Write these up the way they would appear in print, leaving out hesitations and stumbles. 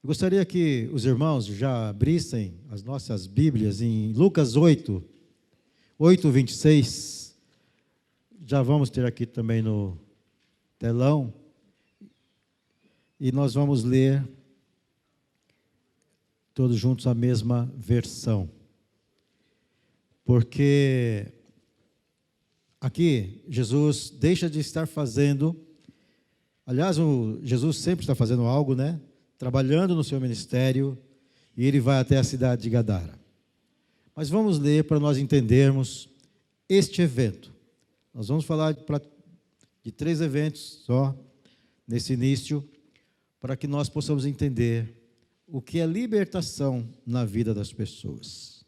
Eu gostaria que os irmãos já abrissem as nossas Bíblias em Lucas 8, 26. Já vamos ter aqui também no telão. E nós vamos ler todos juntos a mesma versão. Porque aqui Jesus deixa de estar fazendo, aliás, Jesus sempre está fazendo algo, né? Trabalhando no seu ministério, e ele vai até a cidade de Gadara. Mas vamos ler para nós entendermos este evento. Nós vamos falar de 3 eventos só, nesse início, para que nós possamos entender o que é libertação na vida das pessoas.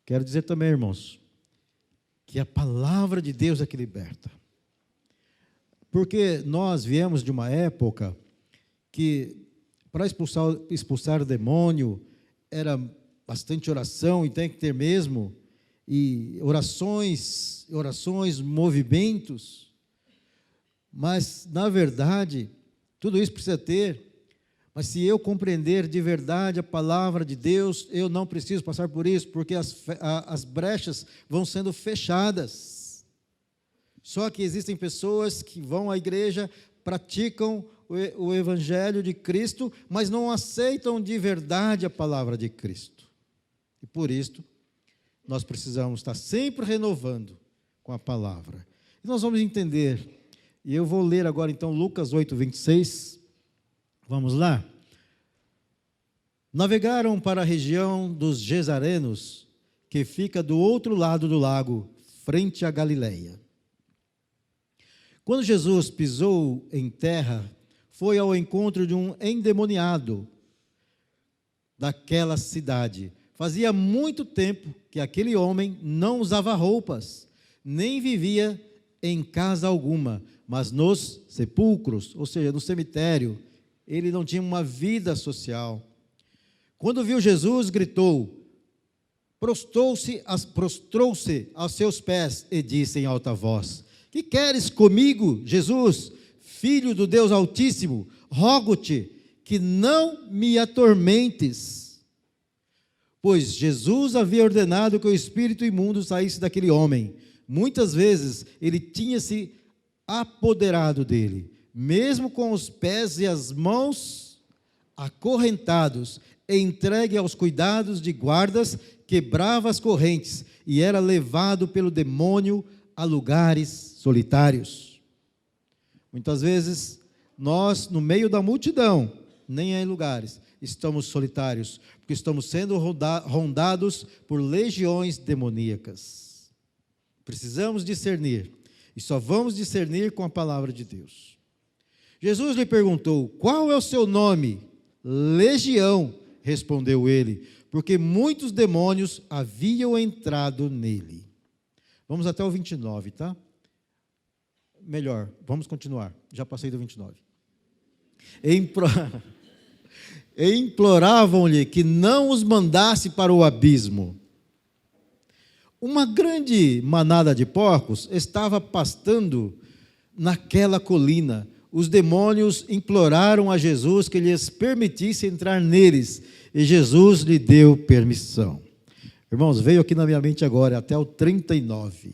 Quero dizer também, irmãos, que a palavra de Deus é que liberta. Porque nós viemos de uma época que, para expulsar o demônio, era bastante oração, e tem que ter mesmo, e orações, movimentos, mas, na verdade, tudo isso precisa ter, mas se eu compreender de verdade a palavra de Deus, eu não preciso passar por isso, porque as brechas vão sendo fechadas. Só que existem pessoas que vão à igreja, praticam o Evangelho de Cristo, mas não aceitam de verdade a palavra de Cristo. E por isso, nós precisamos estar sempre renovando com a palavra. E nós vamos entender, e eu vou ler agora então Lucas 8, 26, vamos lá? Navegaram para a região dos Gesarenos, que fica do outro lado do lago, frente a Galileia. Quando Jesus pisou em terra, foi ao encontro de um endemoniado daquela cidade. Fazia muito tempo que aquele homem não usava roupas, nem vivia em casa alguma, mas nos sepulcros, ou seja, no cemitério. Ele não tinha uma vida social. Quando viu Jesus, gritou, prostrou-se aos seus pés e disse em alta voz: que queres comigo, Jesus, Filho do Deus Altíssimo? Rogo-te que não me atormentes. Pois Jesus havia ordenado que o espírito imundo saísse daquele homem. Muitas vezes ele tinha se apoderado dele, mesmo com os pés e as mãos acorrentados, entregue aos cuidados de guardas, quebrava as correntes e era levado pelo demônio a lugares solitários. Muitas vezes, nós, no meio da multidão, nem em lugares, estamos solitários, porque estamos sendo rondados por legiões demoníacas. Precisamos discernir, e só vamos discernir com a palavra de Deus. Jesus lhe perguntou: qual é o seu nome? Legião, respondeu ele, porque muitos demônios haviam entrado nele. Vamos até o 29, tá? Melhor, vamos continuar. Já passei do 29. Imploravam-lhe que não os mandasse para o abismo. Uma grande manada de porcos estava pastando naquela colina. Os demônios imploraram a Jesus que lhes permitisse entrar neles, e Jesus lhe deu permissão. Irmãos, veio aqui na minha mente agora até o 39.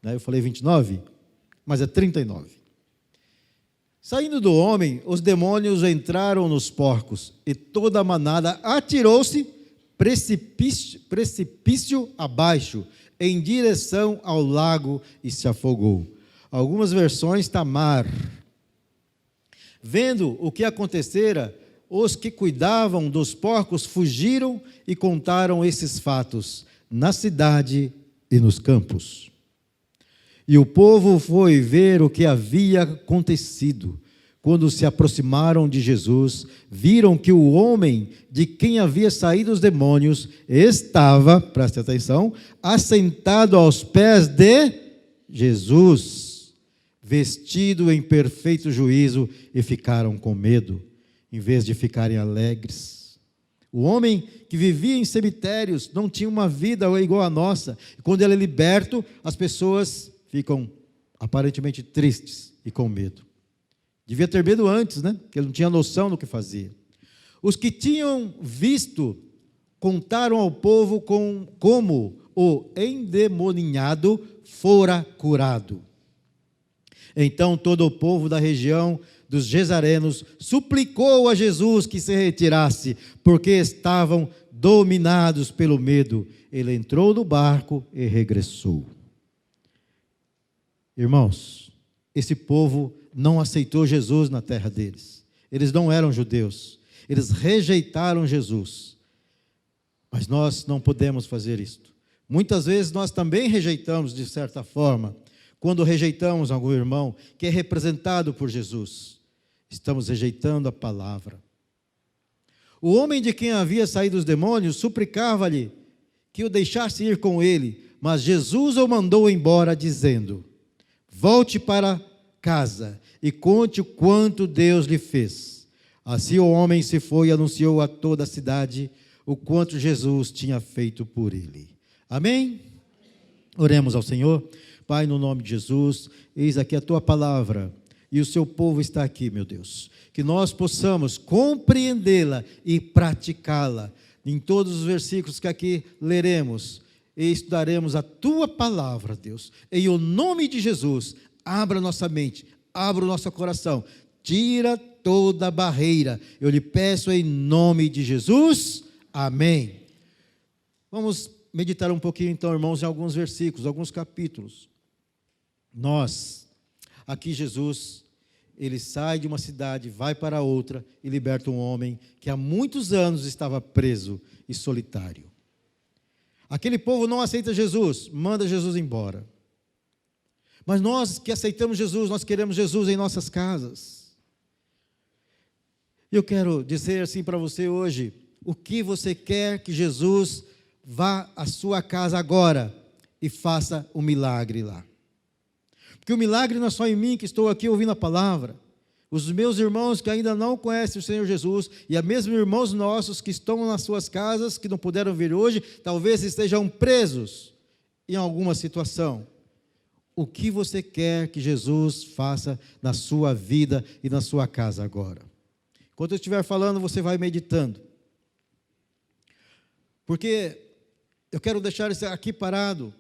Eu falei 29, mas é 39. Saindo do homem, os demônios entraram nos porcos, e toda a manada atirou-se precipício abaixo, em direção ao lago, e se afogou. Algumas versões está mar. Vendo o que acontecera, os que cuidavam dos porcos fugiram e contaram esses fatos na cidade e nos campos. E o povo foi ver o que havia acontecido. Quando se aproximaram de Jesus, viram que o homem de quem havia saído os demônios estava, preste atenção, assentado aos pés de Jesus, vestido em perfeito juízo, e ficaram com medo, em vez de ficarem alegres. O homem que vivia em cemitérios não tinha uma vida igual à nossa. E quando ele é liberto, as pessoas ficam aparentemente tristes e com medo. Devia ter medo antes, né? Porque ele não tinha noção do que fazia. Os que tinham visto contaram ao povo como o endemoniado fora curado. Então todo o povo da região dos Gesarenos suplicou a Jesus que se retirasse, porque estavam dominados pelo medo. Ele entrou no barco e regressou. Irmãos, esse povo não aceitou Jesus na terra deles. Eles não eram judeus. Eles rejeitaram Jesus. Mas nós não podemos fazer isto. Muitas vezes nós também rejeitamos de certa forma. Quando rejeitamos algum irmão que é representado por Jesus, estamos rejeitando a palavra. O homem de quem havia saído os demônios suplicava-lhe que o deixasse ir com ele, mas Jesus o mandou embora, dizendo: volte para casa e conte o quanto Deus lhe fez. Assim o homem se foi e anunciou a toda a cidade o quanto Jesus tinha feito por ele. Amém? Oremos ao Senhor. Pai, no nome de Jesus, eis aqui a tua palavra, e o seu povo está aqui, meu Deus. Que nós possamos compreendê-la e praticá-la. Em todos os versículos que aqui leremos e estudaremos a tua palavra, Deus. Em o nome de Jesus, abra nossa mente, abra o nosso coração, tira toda barreira. Eu lhe peço em nome de Jesus. Amém. Vamos meditar um pouquinho então, irmãos, em alguns versículos, alguns capítulos. Aqui Jesus, ele sai de uma cidade, vai para outra e liberta um homem que há muitos anos estava preso e solitário. Aquele povo não aceita Jesus, manda Jesus embora. Mas nós que aceitamos Jesus, nós queremos Jesus em nossas casas. Eu quero dizer assim para você hoje, o que você quer que Jesus vá à sua casa agora e faça um milagre lá. Porque o milagre não é só em mim que estou aqui ouvindo a palavra. Os meus irmãos que ainda não conhecem o Senhor Jesus, e a mesmo irmãos nossos que estão nas suas casas, que não puderam vir hoje, talvez estejam presos em alguma situação. O que você quer que Jesus faça na sua vida e na sua casa agora? Enquanto eu estiver falando, você vai meditando. Porque eu quero deixar isso aqui parado.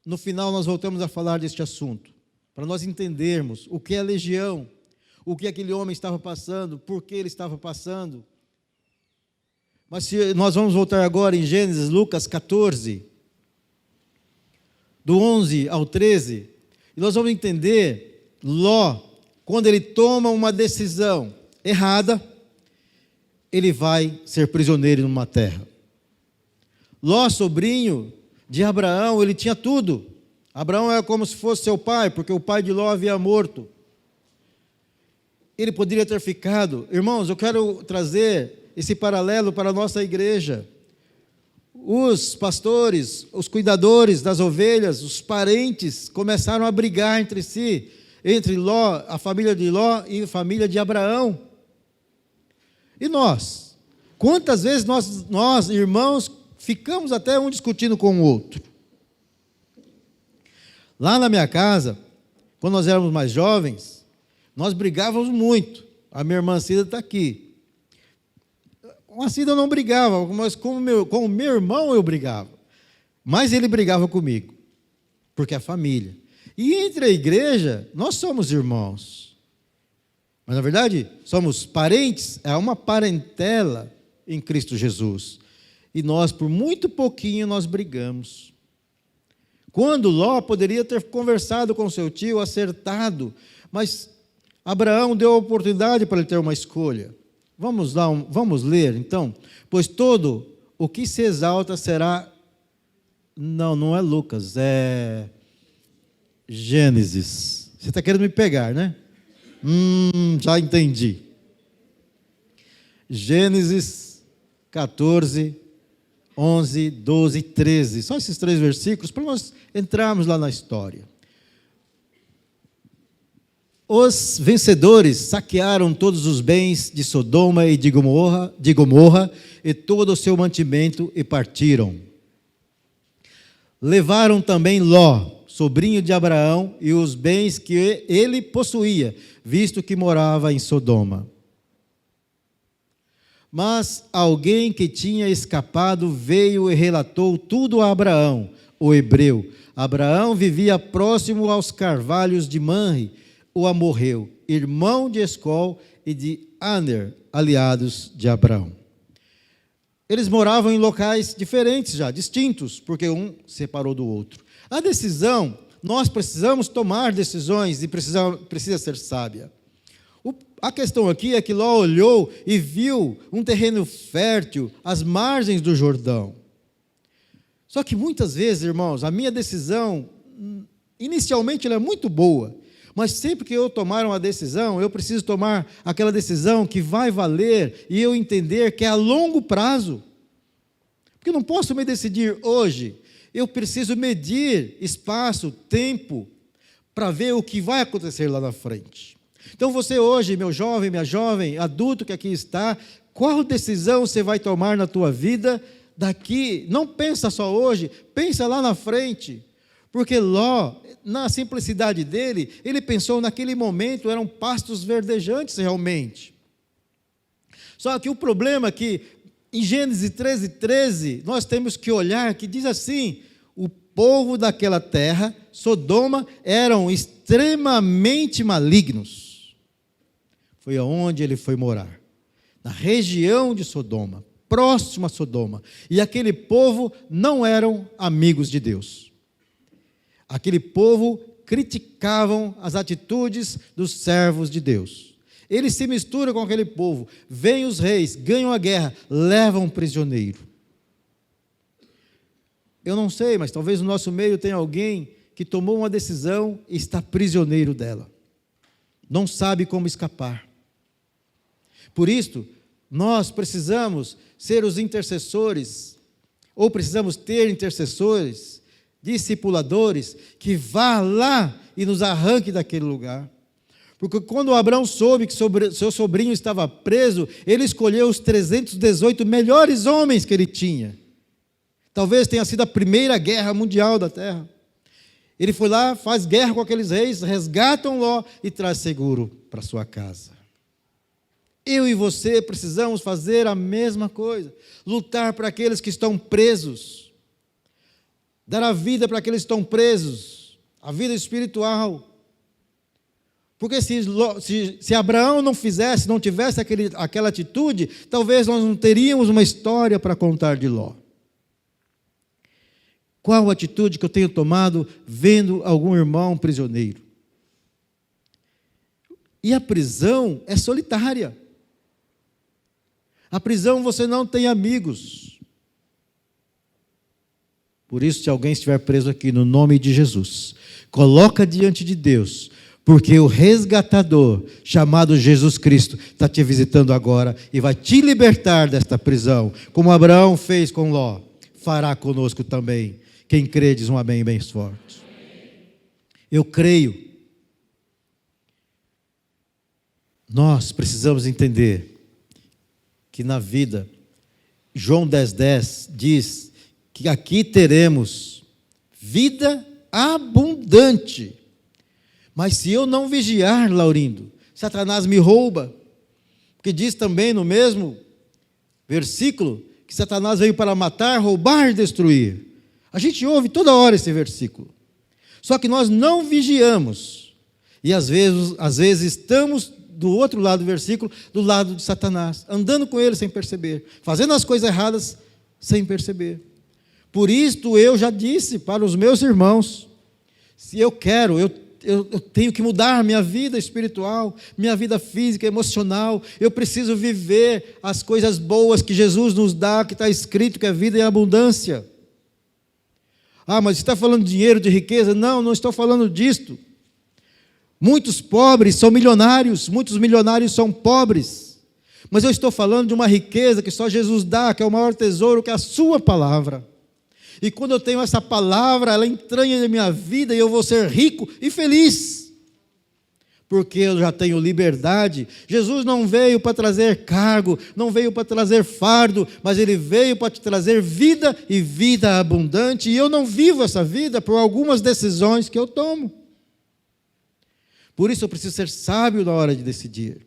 No final nós voltamos a falar deste assunto, para nós entendermos o que é legião, o que aquele homem estava passando, por que ele estava passando. Mas se nós vamos voltar agora em Gênesis, Lucas 14, do 11 ao 13, e nós vamos entender Ló, quando ele toma uma decisão errada, ele vai ser prisioneiro numa terra. Ló, sobrinho de Abraão, ele tinha tudo. Abraão era como se fosse seu pai, porque o pai de Ló havia morto. Ele poderia ter ficado. Irmãos, eu quero trazer esse paralelo para a nossa igreja. Os pastores, os cuidadores das ovelhas, os parentes, começaram a brigar entre si, entre Ló, a família de Ló e a família de Abraão. E nós? Quantas vezes nós irmãos, ficamos até um discutindo com o outro? Lá na minha casa, quando nós éramos mais jovens, nós brigávamos muito. A minha irmã Cida está aqui. Com a Cida eu não brigava, mas com o meu irmão eu brigava. Mas ele brigava comigo, porque é família. E entre a igreja, nós somos irmãos. Mas na verdade, somos parentes, é uma parentela em Cristo Jesus. E nós, por muito pouquinho, nós brigamos. Quando Ló poderia ter conversado com seu tio, acertado, mas Abraão deu a oportunidade para ele ter uma escolha. Vamos ler, então. Pois todo o que se exalta será... Não é Lucas, é Gênesis. Você está querendo me pegar, né? Já entendi. Gênesis 14, 11, 12 e 13. Só esses 3 versículos para nós entrarmos lá na história. Os vencedores saquearam todos os bens de Sodoma e de Gomorra e todo o seu mantimento e partiram. Levaram também Ló, sobrinho de Abraão, e os bens que ele possuía, visto que morava em Sodoma. Mas alguém que tinha escapado veio e relatou tudo a Abraão, o hebreu. Abraão vivia próximo aos carvalhos de Manre, o amorreu, irmão de Escol e de Aner, aliados de Abraão. Eles moravam em locais diferentes já, distintos, porque um separou do outro. A decisão, nós precisamos tomar decisões e precisa ser sábia. A questão aqui é que Ló olhou e viu um terreno fértil às margens do Jordão. Só que muitas vezes, irmãos, a minha decisão, inicialmente ela é muito boa, mas sempre que eu tomar uma decisão, eu preciso tomar aquela decisão que vai valer e eu entender que é a longo prazo. Porque eu não posso me decidir hoje, eu preciso medir espaço, tempo, para ver o que vai acontecer lá na frente. Então você hoje, meu jovem, minha jovem, adulto que aqui está, qual decisão você vai tomar na tua vida daqui? Não pensa só hoje, pensa lá na frente. Porque Ló, na simplicidade dele, ele pensou naquele momento, eram pastos verdejantes realmente. Só que o problema é que, em Gênesis 13, nós temos que olhar, que diz assim, o povo daquela terra, Sodoma, eram extremamente malignos. Foi aonde ele foi morar, na região de Sodoma, próximo a Sodoma. E aquele povo não eram amigos de Deus. Aquele povo criticavam as atitudes dos servos de Deus. Eles se misturam com aquele povo. Vêm os reis, ganham a guerra, levam um prisioneiro. Eu não sei, mas talvez no nosso meio tenha alguém que tomou uma decisão e está prisioneiro dela. Não sabe como escapar. Por isso, nós precisamos ser os intercessores, ou precisamos ter intercessores, discipuladores, que vá lá e nos arranque daquele lugar. Porque quando Abraão soube que seu sobrinho estava preso, ele escolheu os 318 melhores homens que ele tinha. Talvez tenha sido a primeira guerra mundial da terra. Ele foi lá, faz guerra com aqueles reis, resgatam Ló e traz seguro para sua casa. Eu e você precisamos fazer a mesma coisa, lutar para aqueles que estão presos, dar a vida para aqueles que estão presos, a vida espiritual. Porque se Abraão não fizesse, não tivesse aquela atitude, talvez nós não teríamos uma história para contar de Ló. Qual a atitude que eu tenho tomado vendo algum irmão prisioneiro? E a prisão é solitária. A prisão você não tem amigos. Por isso, se alguém estiver preso aqui, no nome de Jesus, coloca diante de Deus, porque o resgatador, chamado Jesus Cristo, está te visitando agora e vai te libertar desta prisão, como Abraão fez com Ló, fará conosco também. Quem crê diz um amém bem forte. Eu creio. Nós precisamos entender que na vida, João 10,10 diz que aqui teremos vida abundante. Mas se eu não vigiar, Laurindo, Satanás me rouba. Porque diz também no mesmo versículo que Satanás veio para matar, roubar e destruir. A gente ouve toda hora esse versículo. Só que nós não vigiamos. E às vezes estamos do outro lado do versículo, do lado de Satanás, andando com ele sem perceber, fazendo as coisas erradas sem perceber. Por isto eu já disse para os meus irmãos, se eu quero, eu tenho que mudar minha vida espiritual, minha vida física, emocional, eu preciso viver as coisas boas que Jesus nos dá, que está escrito que é vida em abundância. Ah, mas você está falando de dinheiro, de riqueza? Não, não estou falando disto. Muitos pobres são milionários, muitos milionários são pobres. Mas eu estou falando de uma riqueza que só Jesus dá, que é o maior tesouro, que é a sua palavra. E quando eu tenho essa palavra, ela entranha na minha vida e eu vou ser rico e feliz. Porque eu já tenho liberdade. Jesus não veio para trazer cargo, não veio para trazer fardo, mas Ele veio para te trazer vida e vida abundante. E eu não vivo essa vida por algumas decisões que eu tomo. Por isso eu preciso ser sábio na hora de decidir.